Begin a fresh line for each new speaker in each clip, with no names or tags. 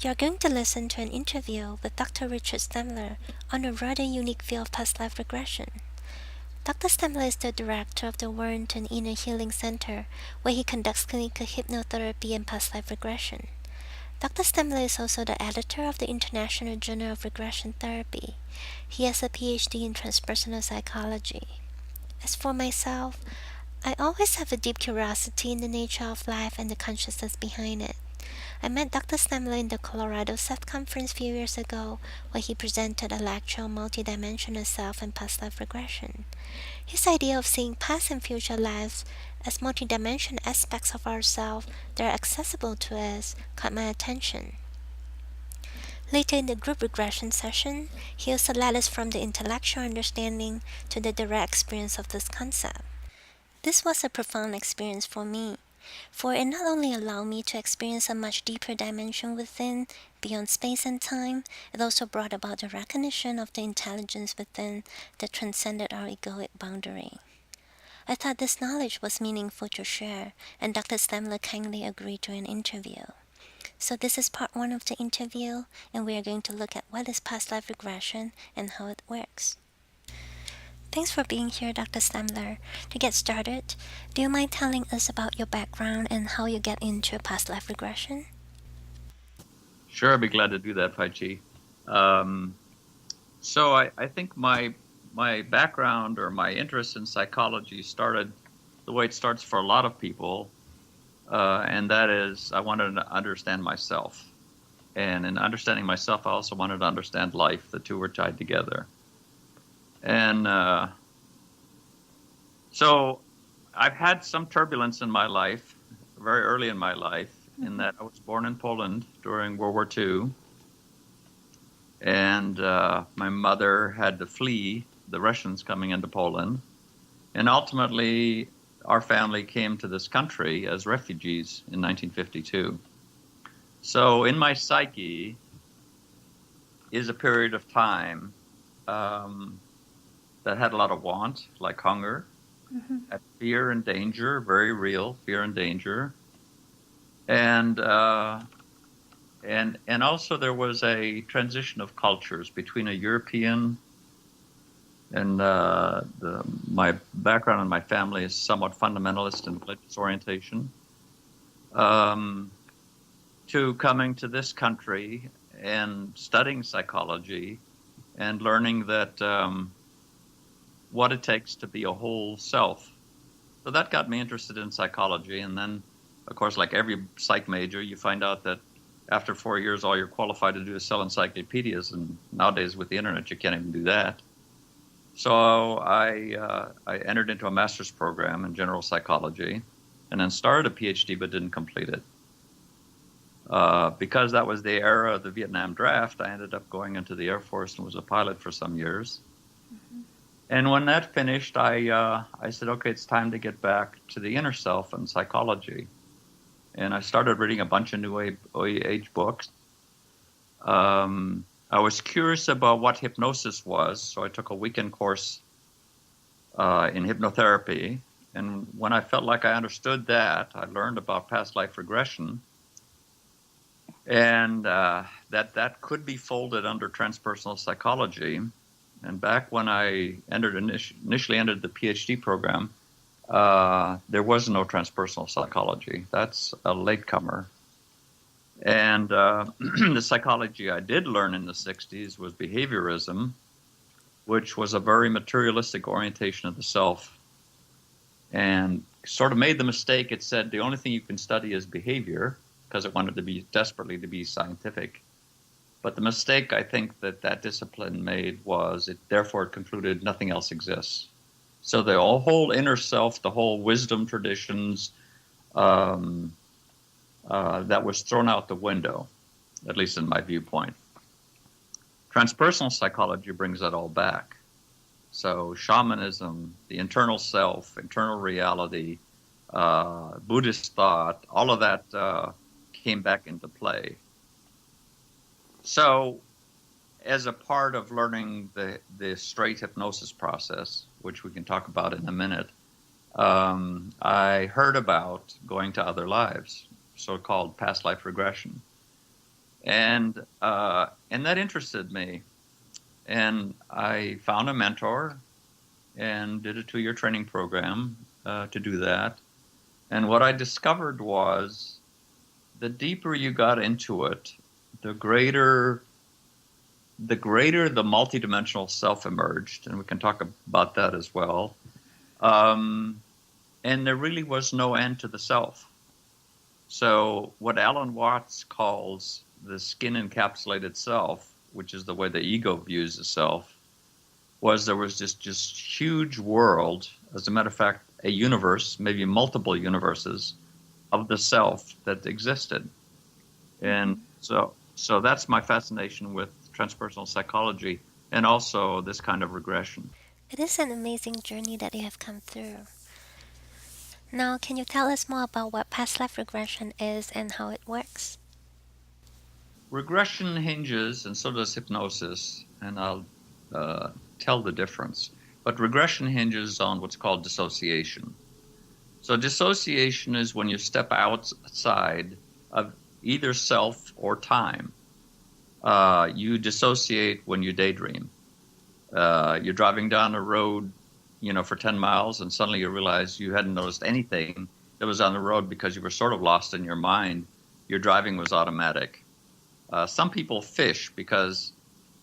You're going to listen to an interview with Dr. Richard Stammler on a rather unique field of past life regression. Dr. Stammler is the director of the Warrenton Inner Healing Center, where he conducts clinical hypnotherapy and past life regression. Dr. Stammler is also the editor of the International Journal of Regression Therapy. He has a PhD in transpersonal psychology. As for myself, I always have a deep curiosity in the nature of life and the consciousness behind it. I met Dr. Stammler in the Colorado Self Conference a few years ago, where he presented a lecture on multidimensional self and past life regression. His idea of seeing past and future lives as multidimensional aspects of ourselves that are accessible to us caught my attention. Later in the group regression session, he also led us from the intellectual understanding to the direct experience of this concept. This was a profound experience for me, for it not only allowed me to experience a much deeper dimension within, beyond space and time, it also brought about the recognition of the intelligence within that transcended our egoic boundary. I thought this knowledge was meaningful to share, and Dr. Stammler kindly agreed to an interview. So this is part 1 of the interview, and we are going to look at what is past life regression and how it works. Thanks for being here, Dr. Stammler. To get started, do you mind telling us about your background and how you get into past life regression?
Sure, I'd be glad to do that, Pai Chi. So I think my background or my interest in psychology started the way it starts for a lot of people, and that is I wanted to understand myself. And in understanding myself, I also wanted to understand life. The two were tied together. And so I've had some turbulence in my life, very early in my life, in that I was born in Poland during World War II. And my mother had to flee the Russians coming into Poland. And ultimately, our family came to this country as refugees in 1952. So in my psyche is a period of time that had a lot of want, like hunger, had fear and danger, very real fear and danger, and also there was a transition of cultures between a European and my background and my family is somewhat fundamentalist in religious orientation, to coming to this country and studying psychology and learning that what it takes to be a whole self. So that got me interested in psychology. And then, of course, like every psych major, you find out that after 4 years, all you're qualified to do is sell encyclopedias. And nowadays with the internet, you can't even do that. So I entered into a master's program in general psychology and then started a PhD, but didn't complete it. Because that was the era of the Vietnam draft, I ended up going into the Air Force and was a pilot for some years. And when that finished, I said, okay, it's time to get back to the inner self and psychology. And I started reading a bunch of new age books. I was curious about what hypnosis was, so I took a weekend course in hypnotherapy. And when I felt like I understood that, I learned about past life regression. And that could be folded under transpersonal psychology. And back when I initially entered the PhD program, there was no transpersonal psychology. That's a latecomer. And the psychology I did learn in the 60s was behaviorism, which was a very materialistic orientation of the self. And sort of made the mistake, it said the only thing you can study is behavior, because it wanted to be desperately to be scientific. But the mistake I think that discipline made was it therefore concluded nothing else exists. So the whole inner self, the whole wisdom traditions, that was thrown out the window, at least in my viewpoint. Transpersonal psychology brings that all back. So shamanism, the internal self, internal reality, Buddhist thought, all of that came back into play. So as a part of learning the straight hypnosis process, which we can talk about in a minute, I heard about going to other lives, so-called past life regression. And that interested me. And I found a mentor and did a 2-year training program to do that. And what I discovered was the deeper you got into it, the greater the multidimensional self emerged, and we can talk about that as well. And there really was no end to the self. So what Alan Watts calls the skin encapsulated self, which is the way the ego views the self, was there was just huge world, as a matter of fact, a universe, maybe multiple universes of the self that existed. And so that's my fascination with transpersonal psychology and also this kind of regression.
It is an amazing journey that you have come through. Now, can you tell us more about what past life regression is and how it works?
Regression hinges, and so does hypnosis, and I'll tell the difference. But regression hinges on what's called dissociation. So dissociation is when you step outside of either self or time. You dissociate when you daydream. You're driving down a road, for 10 miles, and suddenly you realize you hadn't noticed anything that was on the road because you were sort of lost in your mind. Your driving was automatic. Some people fish because,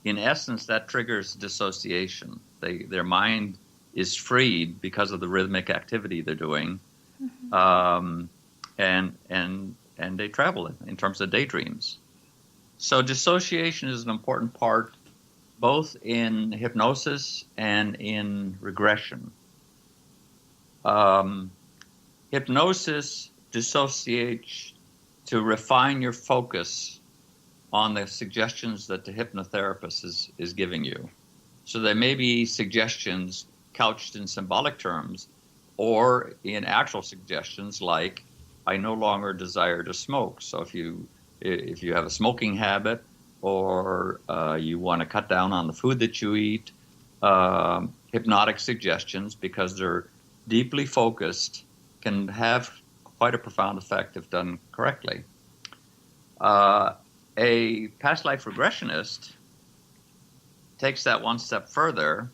in essence, that triggers dissociation. Their mind is freed because of the rhythmic activity they're doing, and they travel in terms of daydreams. So dissociation is an important part both in hypnosis and in regression. Hypnosis dissociates to refine your focus on the suggestions that the hypnotherapist is giving you. So there may be suggestions couched in symbolic terms or in actual suggestions like, I no longer desire to smoke. So if you have a smoking habit, or you want to cut down on the food that you eat, hypnotic suggestions, because they're deeply focused, can have quite a profound effect if done correctly. A past life regressionist takes that one step further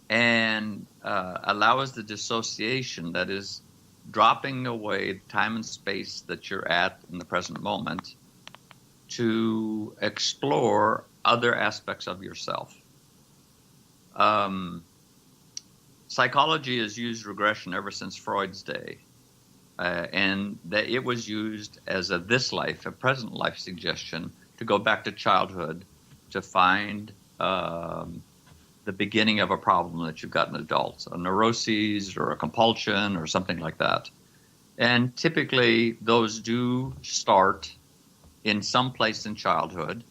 and allows the dissociation, that is, dropping away time and space that you're at in the present moment, to explore other aspects of yourself. Psychology has used regression ever since Freud's day, and that it was used as a present life suggestion to go back to childhood to find the beginning of a problem that you've got in adults, a neuroses or a compulsion or something like that. And typically those do start in some place in childhood,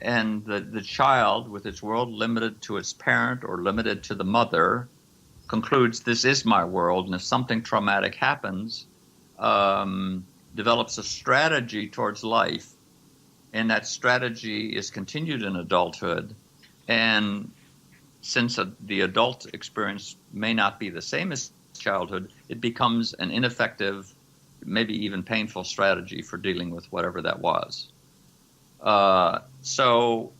and the child, with its world limited to its parent or limited to the mother, concludes this is my world, and if something traumatic happens, develops a strategy towards life, and that strategy is continued in adulthood. And since the adult experience may not be the same as childhood, it becomes an ineffective, maybe even painful strategy for dealing with whatever that was. So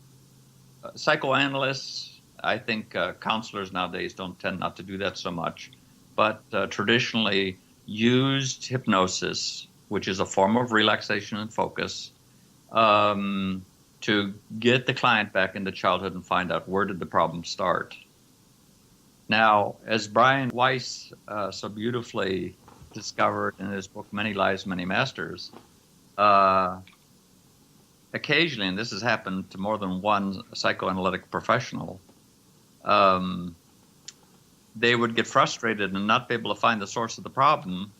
psychoanalysts, I think counselors nowadays don't tend not to do that so much, but traditionally used hypnosis, which is a form of relaxation and focus, to get the client back into childhood and find out where did the problem start. Now, as Brian Weiss so beautifully discovered in his book, Many Lives, Many Masters, occasionally, and this has happened to more than one psychoanalytic professional, they would get frustrated and not be able to find the source of the problem,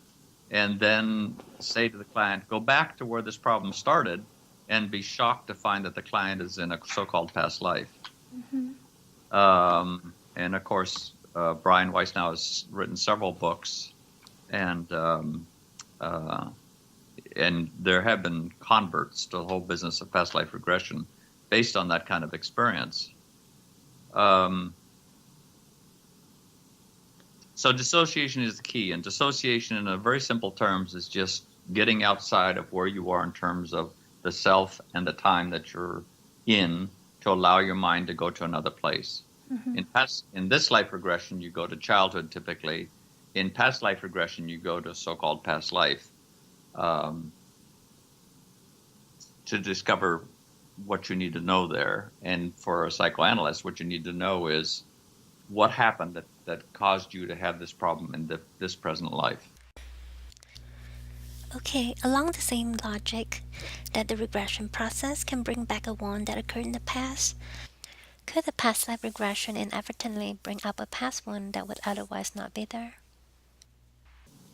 and then say to the client, go back to where this problem started, and be shocked to find that the client is in a so-called past life. And of course, Brian Weiss now has written several books, and there have been converts to the whole business of past life regression based on that kind of experience. So dissociation is the key, and dissociation in a very simple terms is just getting outside of where you are in terms of the self and the time that you're in to allow your mind to go to another place. In this life regression, you go to childhood typically. In past life regression, you go to so-called past life um, to discover what you need to know there. And for a psychoanalyst, what you need to know is what happened that caused you to have this problem in this present life.
Okay, along the same logic that the regression process can bring back a wound that occurred in the past, could the past life regression inadvertently bring up a past wound that would otherwise not be there?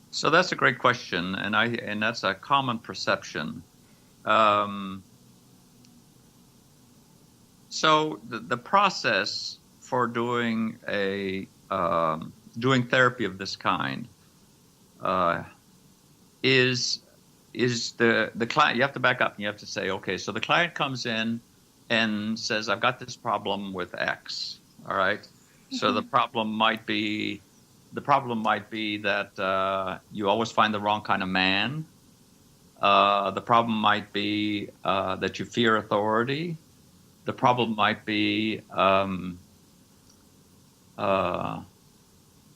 So that's a great question, and that's a common perception. Um, so the process for doing doing therapy of this kind uh, is the client. You have to back up and you have to say, okay, so the client comes in and says, I've got this problem with X. All right. So the problem might be that you always find the wrong kind of man. The problem might be that you fear authority. The problem might be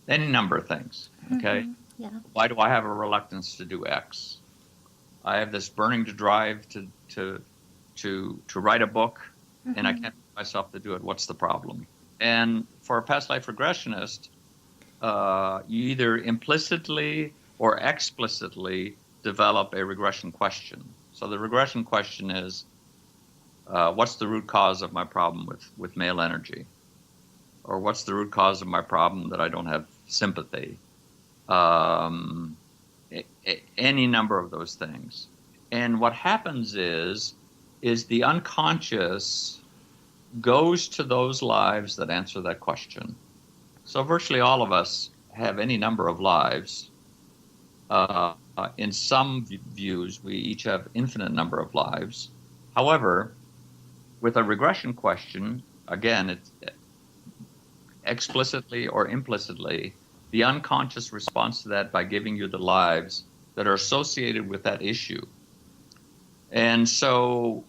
any number of things. Okay.
Yeah.
Why do I have a reluctance to do X? I have this burning to drive to write a book, and I can't bring myself to do it. What's the problem? And for a past life regressionist, you either implicitly or explicitly develop a regression question. So the regression question is, what's the root cause of my problem with male energy? Or what's the root cause of my problem that I don't have sympathy? Any number of those things. And what happens is the unconscious goes to those lives that answer that question. So virtually all of us have any number of lives. In some views, we each have infinite number of lives. However, with a regression question, again, it's explicitly or implicitly, the unconscious responds to that by giving you the lives that are associated with that issue. And so,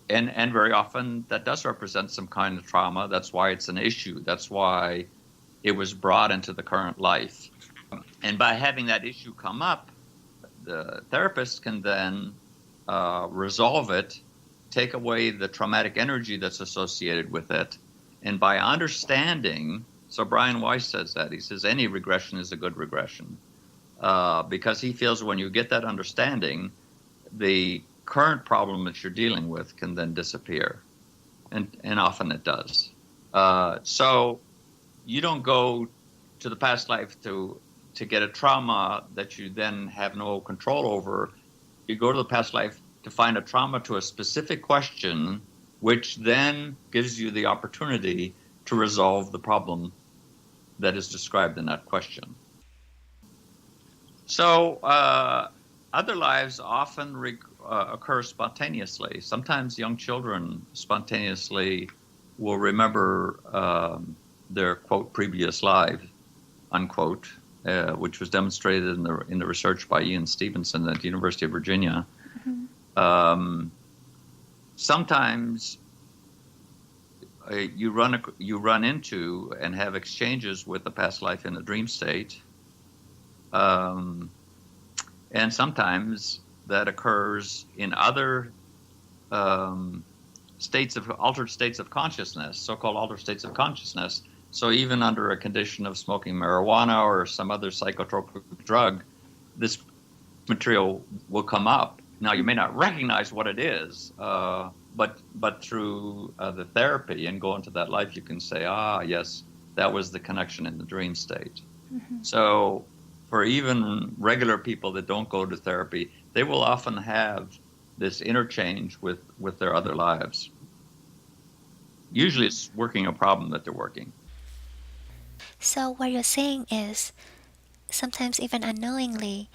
and very often that does represent some kind of trauma. That's why it's an issue. That's why it was brought into the current life. And by having that issue come up, the therapist can then resolve it, take away the traumatic energy that's associated with it. And by understanding, so Brian Weiss says that, he says any regression is a good regression, because he feels when you get that understanding, the current problem that you're dealing with can then disappear. And often it does. So you don't go to the past life to get a trauma that you then have no control over. You go to the past life to find a trauma to a specific question, which then gives you the opportunity to resolve the problem that is described in that question. So other lives often occur spontaneously. Sometimes young children spontaneously will remember their, quote, previous life, unquote, which was demonstrated in the research by Ian Stevenson at the University of Virginia. Sometimes you run into and have exchanges with the past life in a dream state, and sometimes that occurs in other altered states of consciousness, so-called altered states of consciousness. So even under a condition of smoking marijuana or some other psychotropic drug, this material will come up. Now, you may not recognize what it is, but through the therapy and go into that life, you can say, yes, that was the connection in the dream state. So for even regular people that don't go to therapy, they will often have this interchange with their other lives. Usually it's working a problem that they're working.
So what you're saying is, sometimes even unknowingly,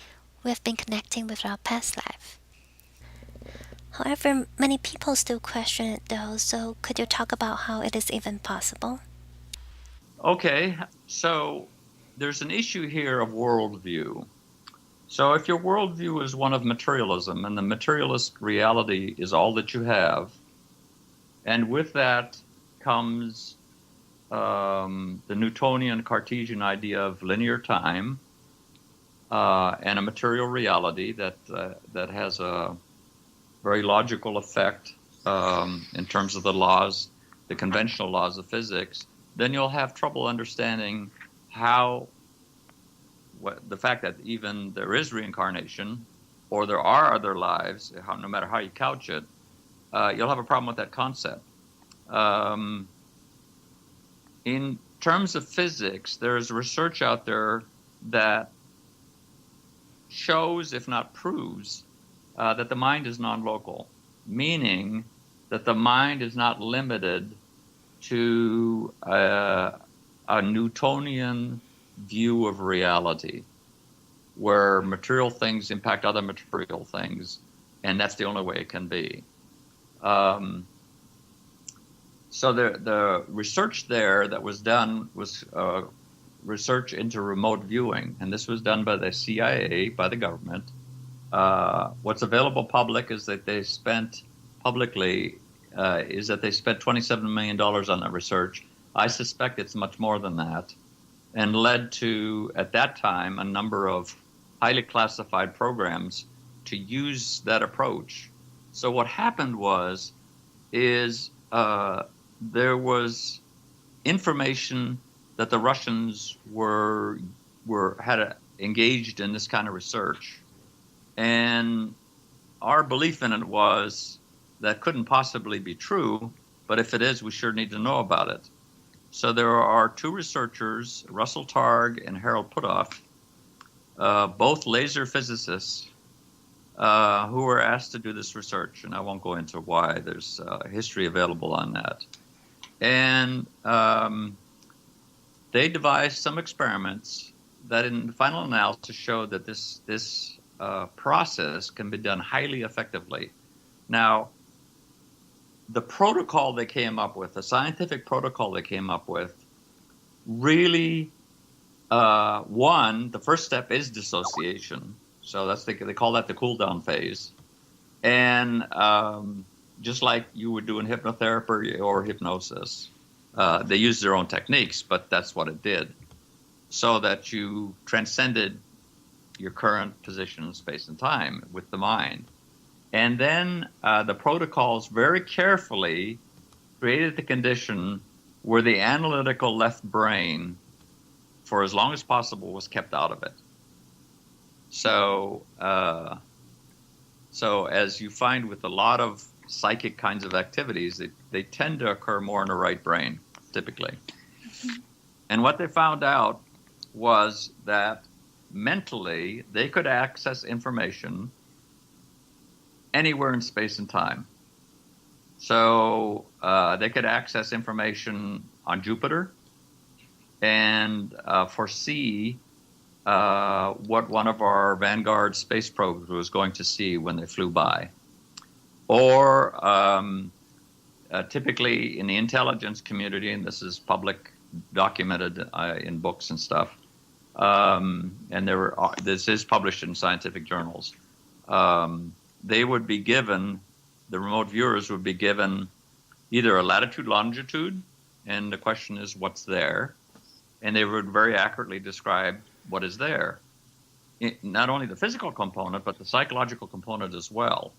we've been connecting with our past life. However, many people still question it though, so could you talk about how it is even possible?
Okay, so there's an issue here of worldview. So if your worldview is one of materialism and the materialist reality is all that you have, and with that comes the Newtonian Cartesian idea of linear time and a material reality that has a very logical effect in terms of the laws, the conventional laws of physics, then you'll have trouble understanding how the fact that even there is reincarnation or there are other lives, no matter how you couch it, you'll have a problem with that concept. In terms of physics, there's research out there that shows, if not proves, that the mind is non-local, meaning that the mind is not limited to a Newtonian view of reality, where material things impact other material things, and that's the only way it can be. So the research there that was done was research into remote viewing, and this was done by the CIA, by the government. What's available public is that they spent publicly is that they spent $27 million on that research. I suspect it's much more than that, and led to, at that time, a number of highly classified programs to use that approach. So what happened is there was information that the Russians had engaged in this kind of research, and our belief in it was that couldn't possibly be true, but if it is, we sure need to know about it. So there are two researchers, Russell Targ and Harold Puthoff, both laser physicists, who were asked to do this research, and I won't go into why. There's history available on that. And they devised some experiments that in the final analysis showed that this process can be done highly effectively. Now, the protocol they came up with, the scientific protocol they came up with, really, the first step is dissociation. So they call that the cool down phase. And just like you would do in hypnotherapy or hypnosis, they used their own techniques, but that's what it did. So that you transcended your current position in space and time with the mind. And then the protocols very carefully created the condition where the analytical left brain, for as long as possible, was kept out of it. So as you find with a lot of psychic kinds of activities, they tend to occur more in the right brain, typically. Mm-hmm. And what they found out was that mentally they could access information anywhere in space and time. So they could access information on Jupiter and foresee what one of our Vanguard space probes was going to see when they flew by. Or typically in the intelligence community, and this is public documented in books and stuff, and this is published in scientific journals, they would be given, the remote viewers would be given either a latitude, longitude, and the question is what's there, and they would very accurately describe what is there. Not only the physical component, but the psychological component as well.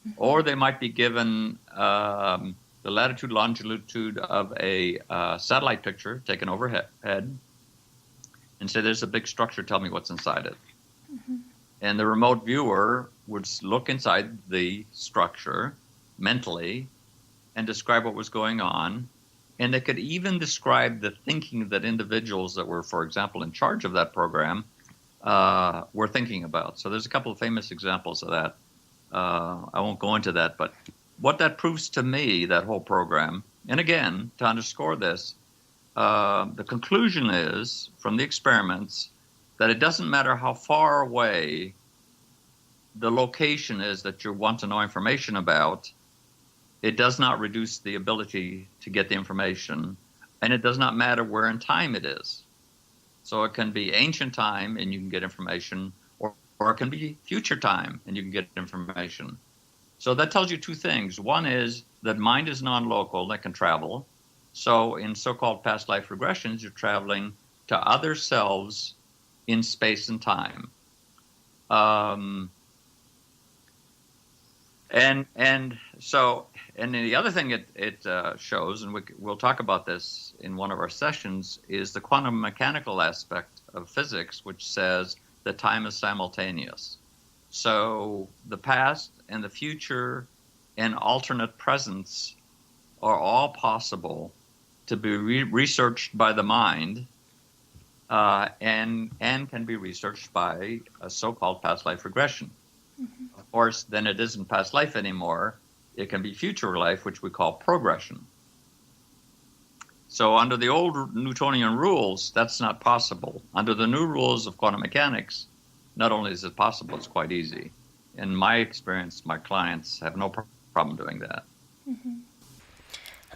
Mm-hmm. Or they might be given the latitude, longitude of a satellite picture taken overhead and say, there's a big structure, tell me what's inside it. Mm-hmm. And the remote viewer would look inside the structure mentally and describe what was going on. And they could even describe the thinking that individuals that were, for example, in charge of that program were thinking about. So there's a couple of famous examples of that. I won't go into that, but what that proves to me, that whole program, and again, to underscore this, the conclusion is, from the experiments, that it doesn't matter how far away the location is that you want to know information about, it does not reduce the ability to get the information, and it does not matter where in time it is. So it can be ancient time and you can get information, or or it can be future time, and you can get information. So that tells you two things. One is that mind is non-local, that can travel. So in so-called past life regressions, you're traveling to other selves in space and time. And the other thing it shows, and we'll talk about this in one of our sessions, is the quantum mechanical aspect of physics, which says that time is simultaneous. So the past and the future and alternate presents are all possible to be researched by the mind, and can be researched by a so-called past life regression. Mm-hmm. Of course, then it isn't past life anymore. It can be future life, which we call progression. So under the old Newtonian rules, that's not possible. Under the new rules of quantum mechanics, not only is it possible, it's quite easy. In my experience, my clients have no problem doing that.
Mm-hmm.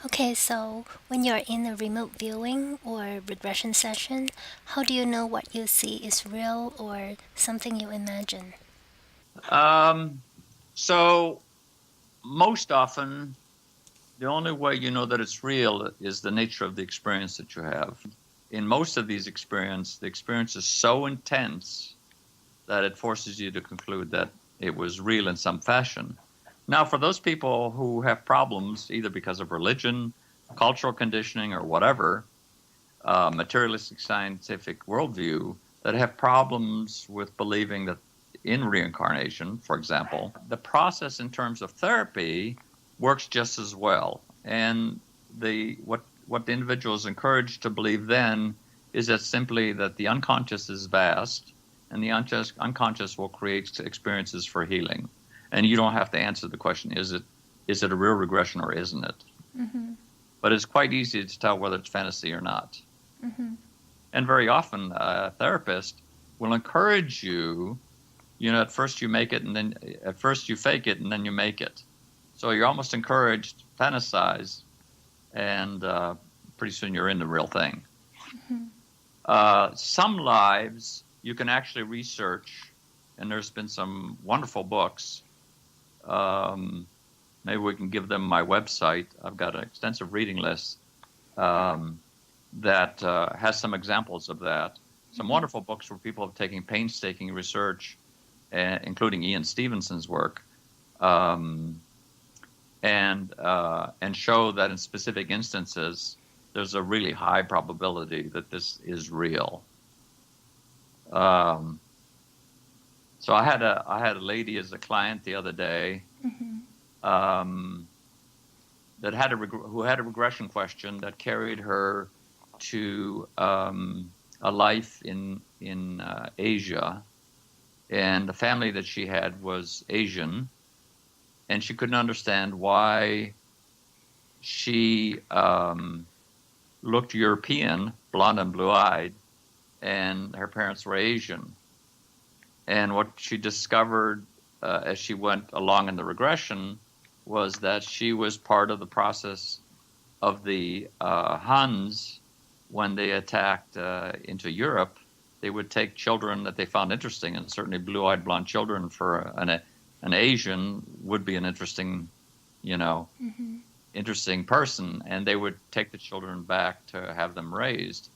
Okay, so when you're in a remote viewing or regression session, how do you know what you see is real or something you imagine?
So most often, the only way you know that it's real is the nature of the experience that you have. In most of these experiences, the experience is so intense that it forces you to conclude that it was real in some fashion. Now, for those people who have problems, either because of religion, cultural conditioning, or whatever, materialistic scientific worldview, that have problems with believing that in reincarnation, for example, the process in terms of therapy works just as well. And what the individual is encouraged to believe then is that simply that the unconscious is vast, and the unconscious will create experiences for healing. And you don't have to answer the question, is it a real regression or isn't it? Mm-hmm. But it's quite easy to tell whether it's fantasy or not. Mm-hmm. And very often a therapist will encourage you, at first you make it, and then at first you fake it, and then you make it. So you're almost encouraged to fantasize, and pretty soon you're in the real thing. Mm-hmm. Some lives you can actually research, and there's been some wonderful books. Maybe we can give them my website. I've got an extensive reading list that has some examples of that. Some wonderful books where people have taken painstaking research, including Ian Stevenson's work, and show that in specific instances there's a really high probability that this is real. So I had a lady as a client the other day, mm-hmm. Who had a regression question that carried her to a life in Asia, and the family that she had was Asian, and she couldn't understand why she looked European, blonde and blue-eyed, and her parents were Asian. And what she discovered as she went along in the regression was that she was part of the process of the Huns. When they attacked into Europe, they would take children that they found interesting, and certainly blue-eyed blonde children for an Asian would be an interesting, mm-hmm. interesting person, and they would take the children back to have them raised.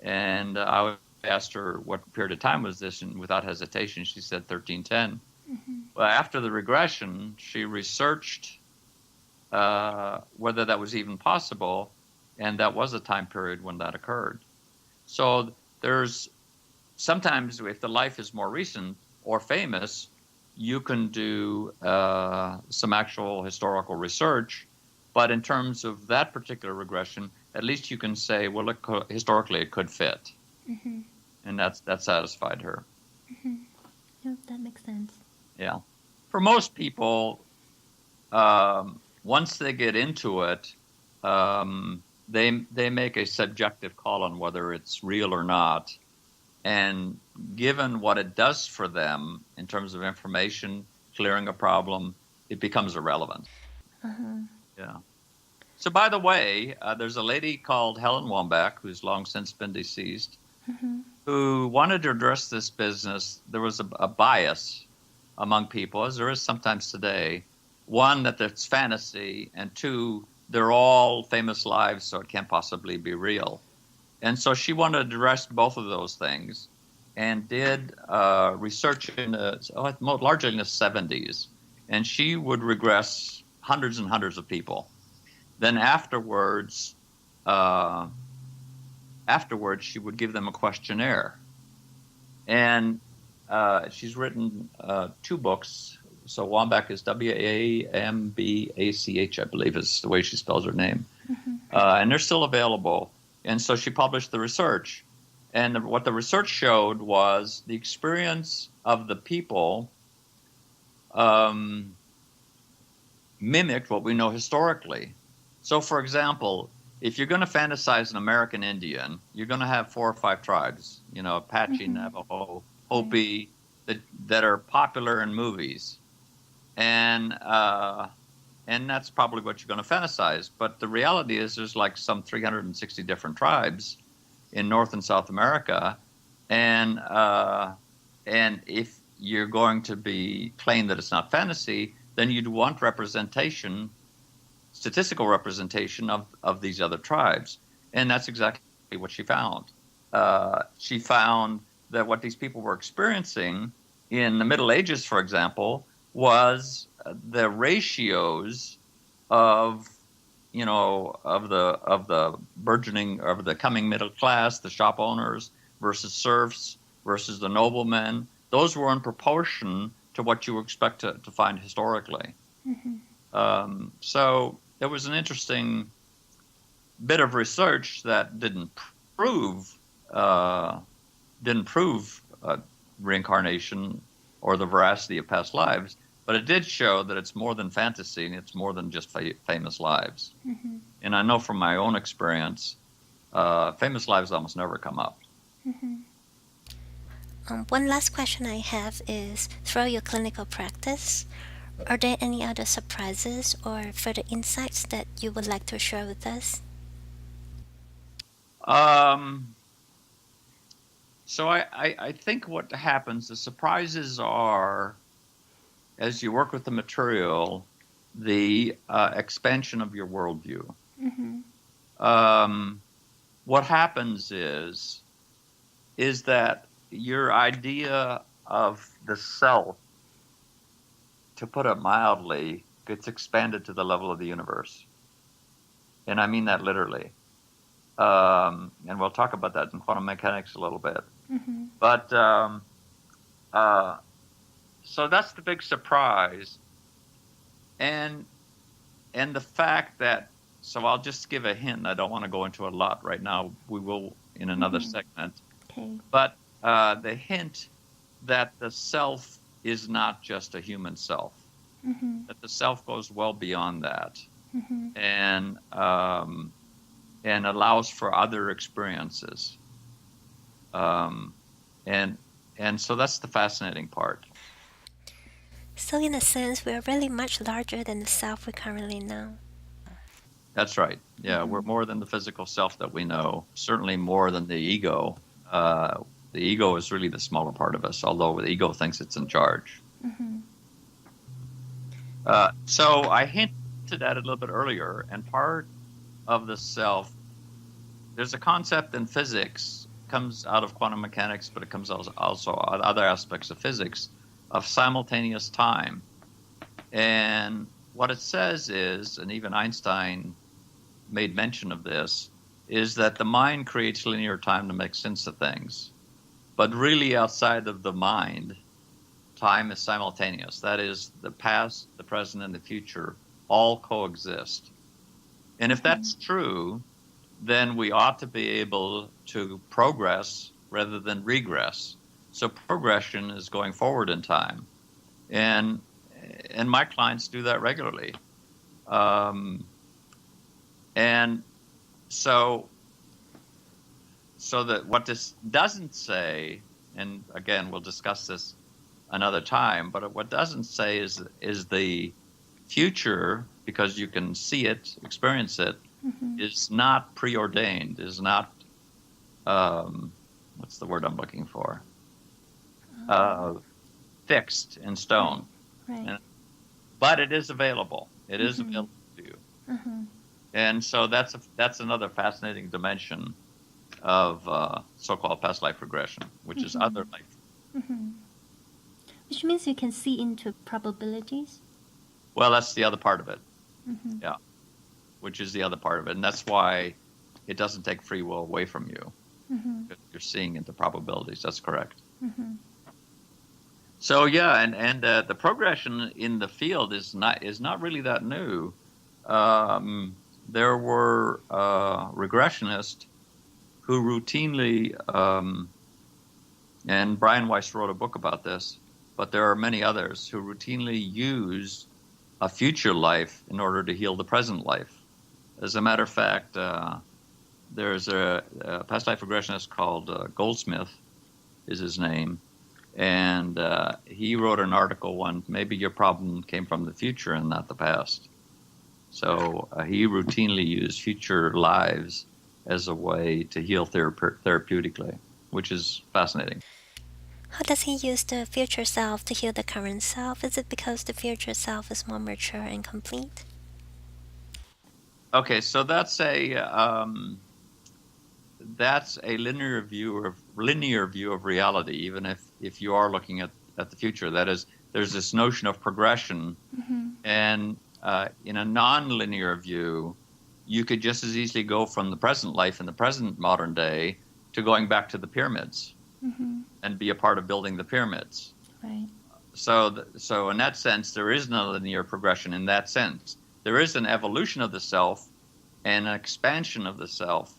And I asked her what period of time was this, and without hesitation, she said 1310. Mm-hmm. Well, after the regression, she researched whether that was even possible, and that was a time period when that occurred. So there's sometimes, if the life is more recent or famous, you can do some actual historical research, but in terms of that particular regression, at least you can say, well, historically it could fit. Mm-hmm. And that satisfied her.
Mm-hmm. Yep, that makes sense.
Yeah. For most people, once they get into it, they make a subjective call on whether it's real or not. And given what it does for them in terms of information, clearing a problem, it becomes irrelevant. Uh-huh. Yeah. So by the way, there's a lady called Helen Wambach, who's long since been deceased, who wanted to address this business. There was a bias among people, as there is sometimes today. One, that it's fantasy, and two, they're all famous lives, so it can't possibly be real. And so she wanted to address both of those things and did research largely in the 70s. And she would regress hundreds and hundreds of people. Then afterwards, she would give them a questionnaire. And she's written 2 books. So Wambach is Wambach, I believe is the way she spells her name. And they're still available. And so she published the research. And what the research showed was the experience of the people mimicked what we know historically. So, for example, if you're going to fantasize an American Indian, you're going to have 4 or 5 tribes, Apache, Navajo, Hopi, that are popular in movies. And that's probably what you're going to fantasize. But the reality is there's like some 360 different tribes in North and South America. And if you're going to claim that it's not fantasy, then you'd want statistical representation of these other tribes. And that's exactly what she found. She found that what these people were experiencing in the Middle Ages, for example, was the ratios of the burgeoning, of the coming middle class, the shop owners versus serfs versus the noblemen. Those were in proportion to what you would expect to find historically. So it was an interesting bit of research that didn't prove reincarnation or the veracity of past lives, but it did show that it's more than fantasy and it's more than just famous lives. And I know from my own experience, famous lives almost never come up.
One last question I have is, throughout your clinical practice, are there any other surprises or further insights that you would like to share with us?
So I think what happens, the surprises are, as you work with the material, the expansion of your worldview. What happens is that your idea of the self, to put it mildly, gets expanded to the level of the universe. And I mean that literally. And we'll talk about that in quantum mechanics a little bit. But so that's the big surprise. And the fact that, so I'll just give a hint. I don't want to go into a lot right now. We will in another segment.
Okay.
But the hint that the self is not just a human self, that the self goes well beyond that, and allows for other experiences. And so that's the fascinating part.
So in a sense, we are really much larger than the self we currently know.
That's right. Yeah, we're more than the physical self that we know, certainly more than the ego. The ego is really the smaller part of us, although the ego thinks it's in charge. So I hinted at it a little bit earlier, and part of the self, there's a concept in physics, comes out of quantum mechanics, but it comes also other aspects of physics, of simultaneous time. And what it says is, and even Einstein made mention of this, is that the mind creates linear time to make sense of things. But really outside of the mind, time is simultaneous. That is, the past, the present, and the future all coexist. And if that's true, then we ought to be able to progress rather than regress. So progression is going forward in time. And my clients do that regularly. And so that what this doesn't say, and again, we'll discuss this another time, but what doesn't say is the future, because you can see it, experience it, is not preordained, is not what's the word I'm looking for? Fixed in stone.
Right.
But it is available. It is available to you. And so that's another fascinating dimension of so-called past life regression, which is other life.
Which means you can see into probabilities.
Well, that's the other part of it. Yeah, which is the other part of it. And that's why it doesn't take free will away from you. You're seeing into probabilities. That's correct. So yeah, and the progression in the field is not really that new. There were regressionists who routinely, and Brian Weiss wrote a book about this, but there are many others who routinely use a future life in order to heal the present life. As a matter of fact, there's a past life regressionist called Goldsmith, is his name, and he wrote an article one, maybe your problem came from the future and not the past. So he routinely used future lives as a way to heal therapeutically, which is fascinating.
How does he use the future self to heal the current self? Is it because the future self is more mature and complete?
Okay, so that's a linear view of reality. Even if you are looking at the future, that is, there's this notion of progression, and in a non-linear view, you could just as easily go from the present life in the present modern day to going back to the pyramids and be a part of building the pyramids.
Right.
So in that sense, there is no linear progression. In that sense, there is an evolution of the self and an expansion of the self,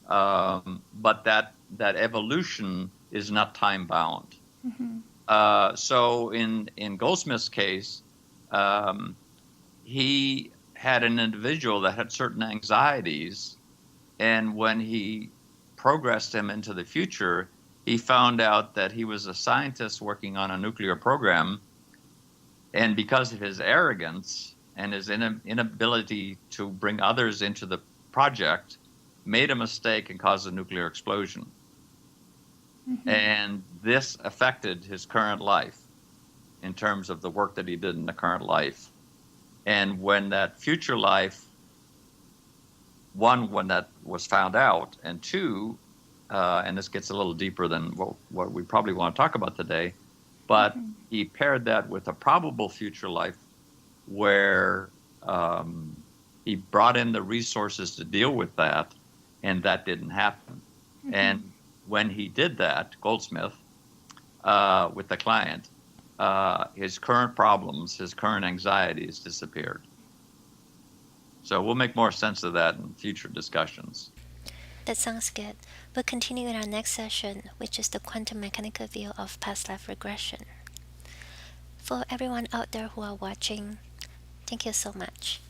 but that evolution is not time bound. So in Goldsmith's case, he had an individual that had certain anxieties, and when he progressed him into the future, he found out that he was a scientist working on a nuclear program, and because of his arrogance and his inability to bring others into the project, made a mistake and caused a nuclear explosion. And this affected his current life in terms of the work that he did in the current life. And when that future life, one, when that was found out, and two, and this gets a little deeper than what we probably want to talk about today, but he paired that with a probable future life where he brought in the resources to deal with that, and that didn't happen. And when he did that, Goldsmith, with the client, his current problems, his current anxieties disappeared. So we'll make more sense of that in future discussions.
That sounds good. We'll continue in our next session, which is the quantum mechanical view of past life regression. For everyone out there who are watching, thank you so much.